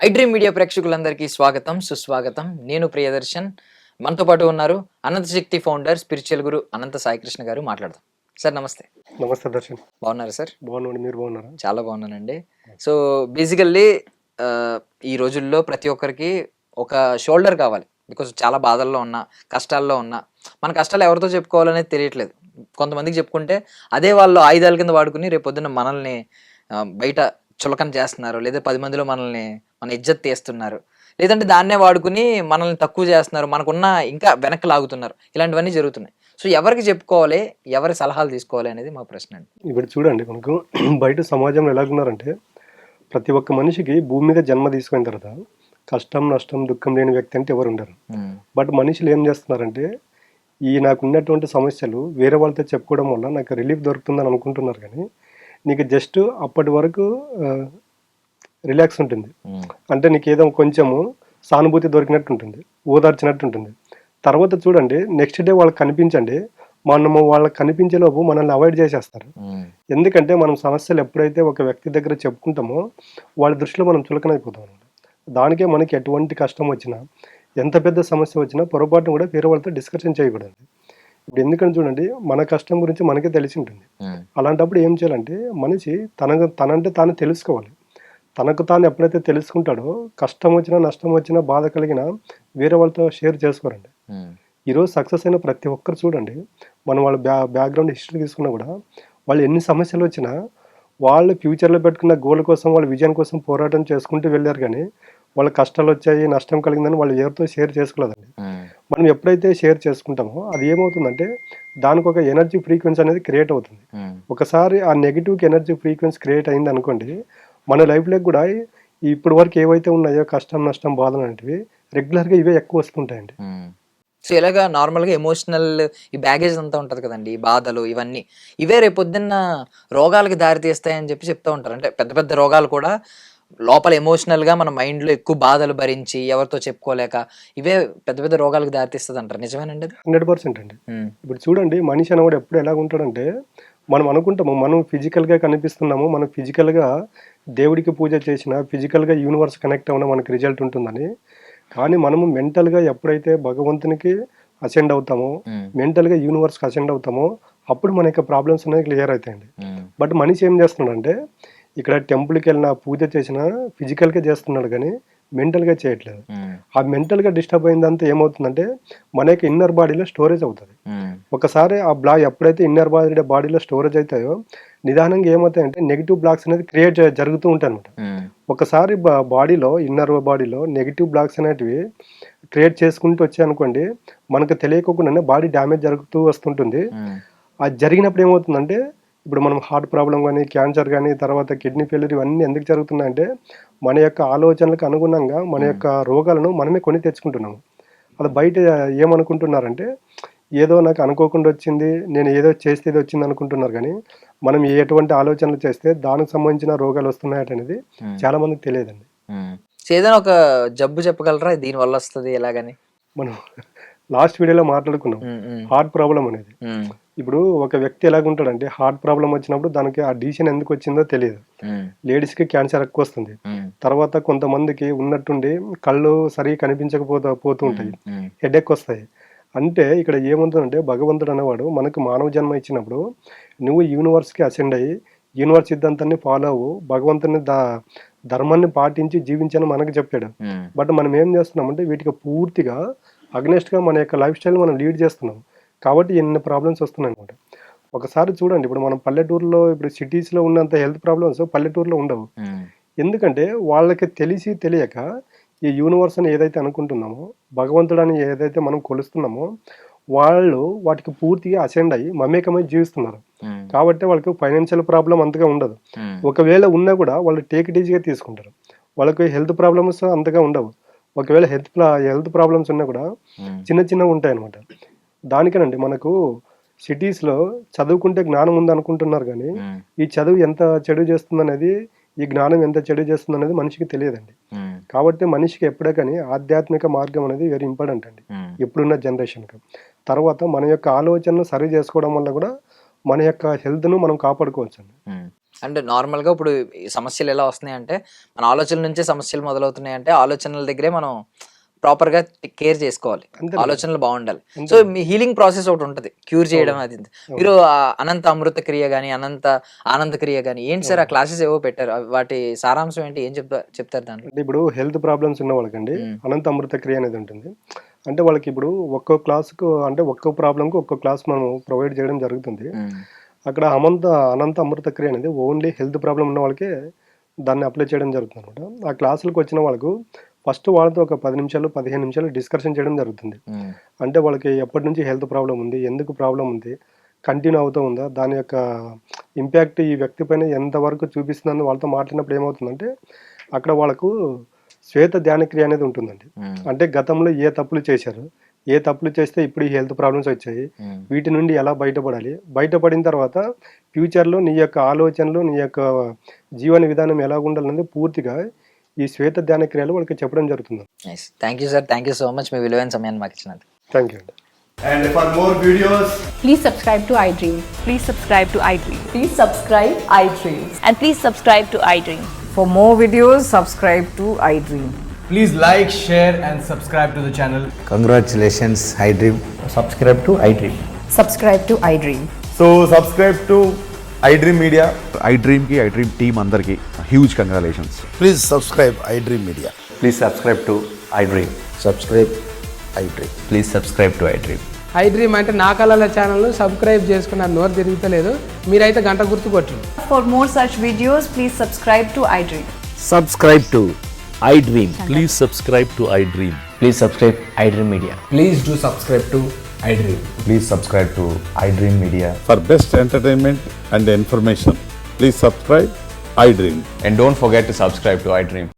IDream media ప్రేక్షకులందరికీ స్వాగతం సుస్వాగతం. నేను ప్రియదర్శన్. మనతో పాటు ఉన్నారు అనంత శక్తి ఫౌండర్ స్పిరిచువల్ గురు అనంత సాయికృష్ణ గారు. మాట్లాడదాం. సార్ నమస్తే. నమస్తే దర్శన్. బాగున్నారా సార్? బాగున్నాండి. మీరు బాగున్నారా? చాలా బాగున్నానండి. సో బేసికల్లీ ఈ రోజుల్లో ప్రతి ఒక్కరికి ఒక షోల్డర్ కావాలి. బికాస్ చాలా బాధల్లో ఉన్నా, కష్టాల్లో ఉన్నా, మన కష్టాలు ఎవరితో చెప్పుకోవాలనేది తెలియట్లేదు. కొంతమందికి చెప్పుకుంటే అదే వాళ్ళు ఆయుధాల కింద వాడుకుని రేపు పొద్దున్న మనల్ని బయట చులకన చేస్తున్నారు, లేదా 10 మందిలో మనల్ని మన ఇజ్జత్ తీస్తున్నారు, లేదంటే దాన్నే వాడుకుని మనల్ని తక్కువ చేస్తున్నారు, మనకున్న ఇంకా వెనక్కి లాగుతున్నారు. ఇలాంటివన్నీ జరుగుతున్నాయి. సో ఎవరికి చెప్పుకోవాలి, ఎవరి సలహాలు తీసుకోవాలి అనేది మా ప్రశ్న అండి. ఇప్పుడు చూడండి, మనకు బయట సమాజంలో ఎలాగున్నారంటే, ప్రతి ఒక్క మనిషికి భూమి మీద జన్మ తీసుకున్న తర్వాత కష్టం, నష్టం, దుఃఖం లేని వ్యక్తి అంటే ఎవరు ఉండరు. బట్ మనుషులు ఏం చేస్తున్నారంటే, నాకు ఉన్నటువంటి సమస్యలు వేరే వాళ్ళతో చెప్పుకోవడం వల్ల నాకు రిలీఫ్ దొరుకుతుందని అనుకుంటున్నారు. కానీ నీకు జస్ట్ అప్పటి వరకు రిలాక్స్ ఉంటుంది. అంటే నీకు ఏదో కొంచెము సానుభూతి దొరికినట్టు ఉంటుంది, ఓదార్చినట్టు ఉంటుంది. తర్వాత చూడండి, నెక్స్ట్ డే వాళ్ళకి కనిపించండి, మనము వాళ్ళకి కనిపించేలోపు మనల్ని అవాయిడ్ చేసేస్తారు. ఎందుకంటే మనం సమస్యలు ఎప్పుడైతే ఒక వ్యక్తి దగ్గర చెప్పుకుంటామో వాళ్ళ దృష్టిలో మనం చులకనైపోతాం అనమాట. దానికే మనకి ఎటువంటి కష్టం వచ్చినా, ఎంత పెద్ద సమస్య వచ్చినా పొరపాటును కూడా వేరే వాళ్ళతో డిస్కషన్ చేయకూడదు. ఇప్పుడు ఎందుకని చూడండి, మన కష్టం గురించి మనకే తెలిసి ఉంటుంది. అలాంటప్పుడు ఏం చేయాలంటే, మనిషి తనంటే తాను తెలుసుకోవాలి. తనకు తాను ఎప్పుడైతే తెలుసుకుంటాడో, కష్టం వచ్చినా, నష్టం వచ్చినా, బాధ కలిగినా వేరే వాళ్ళతో షేర్ చేసుకోరండి. ఈరోజు సక్సెస్ అయిన ప్రతి ఒక్కరు చూడండి, మనం వాళ్ళ బ్యాక్గ్రౌండ్ హిస్టరీ తీసుకున్నా కూడా, వాళ్ళు ఎన్ని సమస్యలు వచ్చినా వాళ్ళు ఫ్యూచర్లో పెట్టుకున్న గోల్ కోసం, వాళ్ళ విజన్ కోసం పోరాటం చేసుకుంటూ వెళ్ళారు. కానీ వాళ్ళ కష్టాలు వచ్చాయి, నష్టం కలిగిందని వాళ్ళు ఎవరితో షేర్ చేసుకోలేదండి. మనం ఎప్పుడైతే షేర్ చేసుకుంటామో అది ఏమవుతుందంటే, దానికి ఒక ఎనర్జీ ఫ్రీక్వెన్సీ అనేది క్రియేట్ అవుతుంది. ఒకసారి ఆ నెగిటివ్కి ఎనర్జీ ఫ్రీక్వెన్సీ క్రియేట్ అయింది అనుకోండి, మన లైఫ్లో కూడా ఇప్పటి వరకు ఏవైతే ఉన్నాయో కష్టం, నష్టం, బాధలు అనేటివి రెగ్యులర్గా ఇవే ఎక్కువ వస్తుంటాయండి. సో ఇలాగా నార్మల్గా ఎమోషనల్ ఈ బ్యాగేజ్ అంతా ఉంటుంది కదండి, ఈ బాధలు ఇవన్నీ ఇవే రేపు పొద్దున్న రోగాలకి దారి తీస్తాయని చెప్పి చెప్తూ ఉంటారు. అంటే పెద్ద పెద్ద రోగాలు కూడా లోపల ఎమోషనల్గా మన మైండ్లో ఎక్కువ బాధలు భరించి ఎవరితో చెప్పుకోలేక ఇవే పెద్ద పెద్ద రోగాలకు దారితీస్తుంది అంటారు. నిజమేనండి? 100% అండి. ఇప్పుడు చూడండి, మనిషి అనేవాడు ఎప్పుడు ఎలా ఉంటాడంటే, మనం అనుకుంటాము మనం ఫిజికల్గా కనిపిస్తున్నాము, మనం ఫిజికల్గా దేవుడికి పూజ చేసినా, ఫిజికల్గా యూనివర్స్ కనెక్ట్ అవునా మనకి రిజల్ట్ ఉంటుందని. కానీ మనము మెంటల్గా ఎప్పుడైతే భగవంతునికి అసెండ్ అవుతామో, మెంటల్గా యూనివర్స్కి అసెండ్ అవుతామో, అప్పుడు మన యొక్క ప్రాబ్లమ్స్ అనేవి క్లియర్ అవుతాయండి. బట్ మనిషి ఏం చేస్తున్నాడంటే, ఇక్కడ టెంపుల్కి వెళ్ళినా, పూజ చేసినా ఫిజికల్గా చేస్తున్నాడు కానీ మెంటల్గా చేయట్లేదు. ఆ మెంటల్గా డిస్టర్బ్ అయిందంతా ఏమవుతుందంటే, మన యొక్క ఇన్నర్ బాడీలో స్టోరేజ్ అవుతుంది. ఒకసారి ఆ బ్లాక్ ఎప్పుడైతే ఇన్నర్ బాడీలో స్టోరేజ్ అవుతాయో, నిదానంగా ఏమవుతాయంటే నెగిటివ్ బ్లాక్స్ అనేది క్రియేట్ జరుగుతూ ఉంటాయి అనమాట. ఒకసారి బాడీలో, ఇన్నర్ బాడీలో నెగిటివ్ బ్లాక్స్ అనేటివి క్రియేట్ చేసుకుంటూ వచ్చాయనుకోండి, మనకు తెలియకోకుండానే బాడీ డ్యామేజ్ జరుగుతూ వస్తుంటుంది. అది జరిగినప్పుడు ఏమవుతుందంటే, ఇప్పుడు మనం హార్ట్ ప్రాబ్లం కానీ, క్యాన్సర్ కానీ, తర్వాత కిడ్నీ ఫెయిల్యూర్ ఇవన్నీ ఎందుకు జరుగుతున్నాయంటే, మన యొక్క ఆలోచనలకు అనుగుణంగా మన యొక్క రోగాలను మనమే కొని తెచ్చుకుంటున్నాము. అది బయట ఏమనుకుంటున్నారంటే, ఏదో నాకు అనుకోకుండా వచ్చింది, నేను ఏదో చేస్తే ఇది వచ్చింది అనుకుంటున్నారు. కానీ మనం ఎటువంటి ఆలోచనలు చేస్తే దానికి సంబంధించిన రోగాలు వస్తున్నాయనేది చాలా మందికి తెలియదండి. ఏదైనా ఒక జబ్బు చెప్పగలరా దీని వల్ల వస్తుంది ఎలాగని? మనం లాస్ట్ వీడియోలో మాట్లాడుకున్నాం హార్ట్ ప్రాబ్లం అనేది. ఇప్పుడు ఒక వ్యక్తి ఎలాగుంటాడంటే, హార్ట్ ప్రాబ్లం వచ్చినప్పుడు దానికి ఆ డిసిషన్ ఎందుకు వచ్చిందో తెలియదు. లేడీస్కి క్యాన్సర్ ఎక్కువ వస్తుంది. తర్వాత కొంతమందికి ఉన్నట్టుండి కళ్ళు సరిగా పోతూ ఉంటాయి, హెడేక్ వస్తాయి. అంటే ఇక్కడ ఏముంటుందంటే, భగవంతుడు అనేవాడు మనకు మానవ జన్మ ఇచ్చినప్పుడు నువ్వు యూనివర్స్కి అసెండ్ అయ్యి యూనివర్స్ సిద్ధాంతాన్ని ఫాలో అవ్వు, భగవంతుని ధర్మాన్ని పాటించి జీవించని మనకు చెప్పాడు. బట్ మనం ఏం చేస్తున్నామంటే, వీటికి పూర్తిగా అగ్నెస్ట్గా మన యొక్క లైఫ్ స్టైల్ మనం లీడ్ చేస్తున్నాం. కాబట్టి ఎన్ని ప్రాబ్లమ్స్ వస్తున్నాయి అనమాట. ఒకసారి చూడండి, ఇప్పుడు మనం పల్లెటూరులో, ఇప్పుడు సిటీస్లో ఉన్నంత హెల్త్ ప్రాబ్లమ్స్ పల్లెటూరులో ఉండవు. ఎందుకంటే వాళ్ళకి తెలిసి తెలియక ఈ యూనివర్స్ అని ఏదైతే అనుకుంటున్నామో, భగవంతుడని ఏదైతే మనం కొలుస్తున్నామో, వాళ్ళు వాటికి పూర్తిగా అసెండ్ అయ్యి మమేకమై జీవిస్తున్నారు. కాబట్టి వాళ్ళకి ఫైనాన్షియల్ ప్రాబ్లం అంతగా ఉండదు. ఒకవేళ ఉన్నా కూడా వాళ్ళు టేక్ ఇట్ ఈజీగా తీసుకుంటారు. వాళ్ళకి హెల్త్ ప్రాబ్లమ్స్ అంతగా ఉండవు. ఒకవేళ హెల్త్ ప్రాబ్లమ్స్ ఉన్నా కూడా చిన్న చిన్నవి ఉంటాయి అనమాట. దానికేనండి మనకు సిటీస్లో చదువుకుంటే జ్ఞానం ఉంది అనుకుంటున్నారు. కానీ ఈ చదువు ఎంత చెడు చేస్తుందనేది, ఈ జ్ఞానం ఎంత చెడు చేస్తుందనేది మనిషికి తెలియదండి. కాబట్టి మనిషికి ఎప్పుడే కానీ ఆధ్యాత్మిక మార్గం అనేది వెరీ ఇంపార్టెంట్ అండి ఇప్పుడున్న జనరేషన్కి. తర్వాత మన యొక్క ఆలోచనను సరి చేసుకోవడం వల్ల కూడా మన యొక్క హెల్త్ను మనం కాపాడుకోవచ్చు అండి. అంటే నార్మల్గా ఇప్పుడు ఈ సమస్యలు ఎలా వస్తున్నాయి అంటే మన ఆలోచనల నుంచే సమస్యలు మొదలవుతున్నాయి అంటే ఆలోచనల దగ్గరే మనం ప్రాపర్ గా కేర్ చేసుకోవాలి, అంతే. ఆలోచనలు బాగుండాలి. సో మీ హీలింగ్ ప్రాసెస్ ఒకటి ఉంటుంది, క్యూర్ చేయడం. అది మీరు ఆ అనంత అమృత క్రియ గానీ అనంత ఆనంద క్రియ గానీ ఏంటి సార్ ఆ క్లాసెస్ ఏవో పెట్టారు, వాటి సారాంశం ఏంటి, ఏం చెప్తారు దాంట్లో? అంటే ఇప్పుడు హెల్త్ ప్రాబ్లమ్స్ ఉన్న వాళ్ళకండి అనంత అమృత క్రియ అనేది ఉంటుంది. అంటే వాళ్ళకి ఇప్పుడు ఒక్కో క్లాస్కు అంటే ఒక్కో ప్రాబ్లంకు ఒక్కో క్లాస్ మనం ప్రొవైడ్ చేయడం జరుగుతుంది. అక్కడ అనంత అమృత క్రియ అనేది ఓన్లీ హెల్త్ ప్రాబ్లం ఉన్న వాళ్ళకే దాన్ని అప్లై చేయడం జరుగుతుంది అనమాట. ఆ క్లాసులకు వచ్చిన వాళ్ళకు ఫస్ట్ వాళ్ళతో ఒక 10 నిమిషాలు 15 నిమిషాలు డిస్కషన్ చేయడం జరుగుతుంది. అంటే వాళ్ళకి ఎప్పటి నుంచి హెల్త్ ప్రాబ్లం ఉంది, ఎందుకు ప్రాబ్లం ఉంది, కంటిన్యూ అవుతూ ఉందా, దాని యొక్క ఇంపాక్ట్ ఈ వ్యక్తి పైన ఎంతవరకు చూపిస్తుందని వాళ్ళతో మాట్లాడినప్పుడు ఏమవుతుందంటే అక్కడ వాళ్ళకు శ్వేత ధ్యానక్రియ అనేది ఉంటుందండి. అంటే గతంలో ఏ తప్పులు చేశారు, ఏ తప్పులు చేస్తే ఇప్పుడు ఈ హెల్త్ ప్రాబ్లమ్స్ వచ్చాయి, వీటి నుండి ఎలా బయటపడాలి, బయటపడిన తర్వాత ఫ్యూచర్లో నీ యొక్క ఆలోచనలు నీ యొక్క జీవన విధానం ఎలా ఉండాలనేది పూర్తిగా ఈ శ్వేత ధ్యాన క్రియలు వాళ్ళకి చెప్పడం జరుగుతుంది. Thank you sir, thank you so much మీ విలువైన సమయాన్ని మాకు ఇచ్చినందుకు. థ్యాంక్ యూ అండి. And for more videos, Please subscribe to iDream. Please subscribe to iDream. Please subscribe iDream. And please subscribe to iDream. For more videos, subscribe to iDream. please like, share and subscribe to the channel. Congratulations, iDream. Subscribe to iDream. Subscribe to iDream. So subscribe to iDream Media. iDream की iDream team अंदर की huge congratulations. Please subscribe iDream Media. Please subscribe to iDream. Subscribe iDream. Please subscribe to iDream. iDream అంటే నా కళల channel subscribe చేసుకున్నారు, నోరు తిరుగుతలేదు, మీరైతే గంట గుర్తు కొట్టండి. For more such videos, please subscribe to iDream. Subscribe to iDream. Please subscribe to iDream. Please subscribe iDream Media. Please do subscribe to iDream. Please subscribe to iDream Media. For best entertainment and information, please subscribe iDream. And don't forget to subscribe to iDream.